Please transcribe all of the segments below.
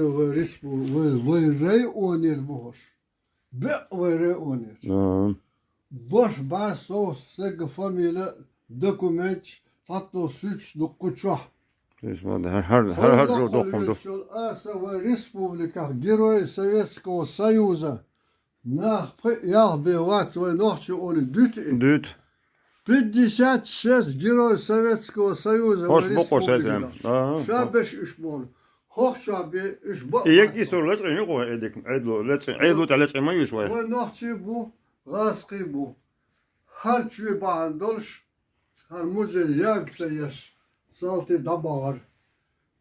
Вырей онер бош. Бе вырей онер. Boş bazı sege familya dokument tatlı suç dokuçah. Her şey dokundu. Asa ve Respublika Герои Советского Союза. Я бивать свой ночью он дют. Düt. 56 Герои Советского Союза. Hoş bu koşacağım. Şabeş iş bol. Hoş şabe iş bol. İyi ki sorular yok o edik. Edlo talep mi yok var. Ve nokçu bu. Raskı bu. Her çüğü bağındolş. Her müze yaksayış. Saltı dabar.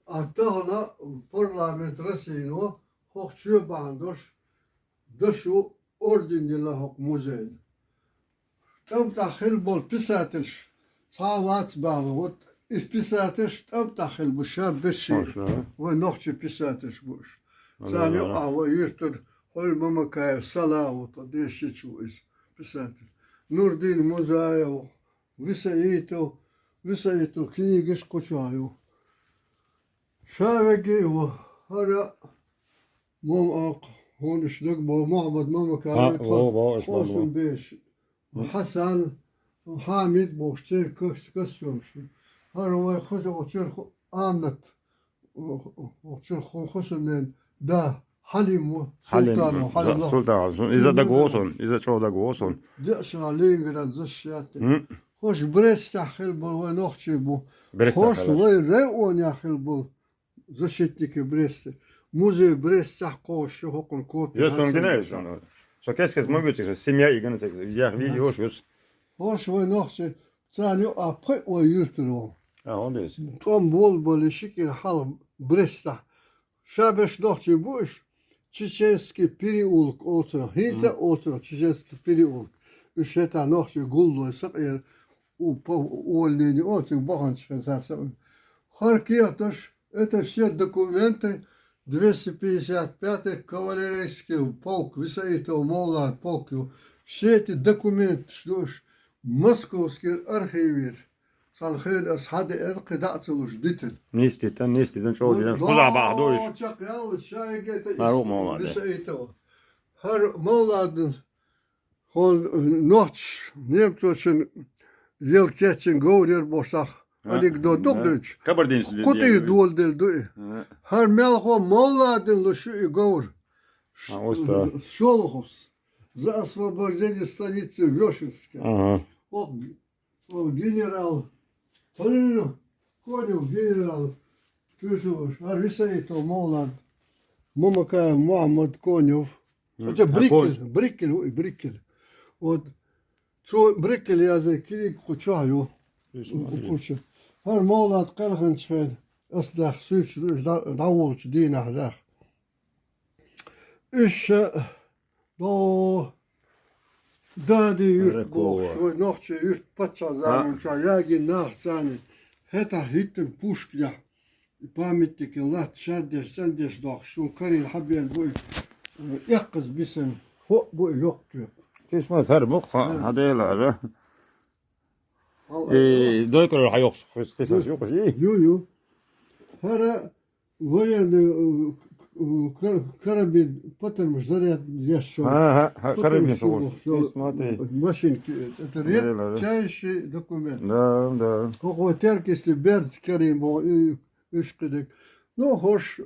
Hatta ona parlament resino. Hoşçu bağındolş. Dışı ordinli hok müzeyin. Tam tahil bol pisatış. Savat bağlı. İş pisatış tam tahil bu şabeşi. Ve nokçu pisatış bu iş. Sani ava yurtur. Hol mamakaya salavut. Deşiç bu iş. Pisatış. Nurdin Muzayev, Visaito knjigiš kočaju. Šavegi u hara mom ak, honiš dok bo Muhammed Mamakari, Hosun Beş, Hasan, Hamid boşçe kısıyormuş. Hara vay kuzu oçur Ahmet, oçur Hosun'un da Halim Sultan. Sultan. İza da gosun. İza çoğu da gosun. Dışına Leningrad zışyatı. Hoş Brest tahil bul ve nohçi bu. Hoş ve reon yahil bul. Zışittiki Brest'i. Muzey Brest koş hokun kopi. Ja son gneus on. Så keskes möglich ist. Simya igen seks. Ja, wie hoş. Hoş ve nohçi. Sani apre o yurturu. Ja, on des. Tom bol şikir hal Brest'ta. Şabeş nohçi bu iş. Чеченский переулок olsun. Hiç olsun Чеченский переулок. Üşeta nohçu gulduysak eğer увольнение olsun bakan çıkarsa. Харкиятош это все документы 255-й кавалерийский полк Висаитова Молла полк. Все эти документы, что ж московский архивер. Salхир ashadi erqida'tuluş ditil. Nistiten çoğu diden. Kuza bağdı iş. Çok yalnız şaya gete. Maruk Moğladı. Her Moğladın hol noç Nemçoçun yıl keçin govrir boşak. Adik do dokduç. Kabardins. Kutu dol del du. Her melho Moğladın lo şu govr. Şolhos. За освобождение станицы Вешенска. О генерал Konев генерал Пюшеваш, Арисаитов Молад, Мамакаев Мухаммад Конев. Это Брикель. Вот, Брикель я за кирик кучаю. Her Молад Калханчхед, Асдах Süç, Davulç, Dinahdah. İş, do Dadi yurt boş, nohçe yurt paça zamança, yagi naht zani. Heta hittin pushkja, pamittik lat şaddeş, sendeş dağ, şu karil habiyel boy, yakkız bisin, bu yok diyor. Tisma termuk, hadi eğler. Doyklar yok, kısas yok. Yo. Hara, voyende, Karabin потом заряд еще. Карабин шел. Смотри. Машинки. Это редчайший документ. Да. Какой терк, если Берц Карим был ишкидек. Ну, хош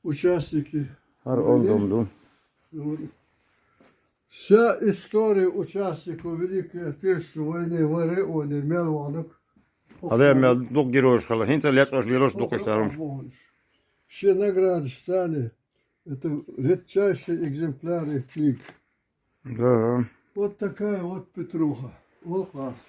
участники. Вся история участников Великой Отечественной войны в Ореоне, Мелванок. А я имел двух героев, хинца лет аж героев двух. Все награды стали. Это редчайшие экземпляры книг. Да. Вот такая вот Петруха. Вот класс.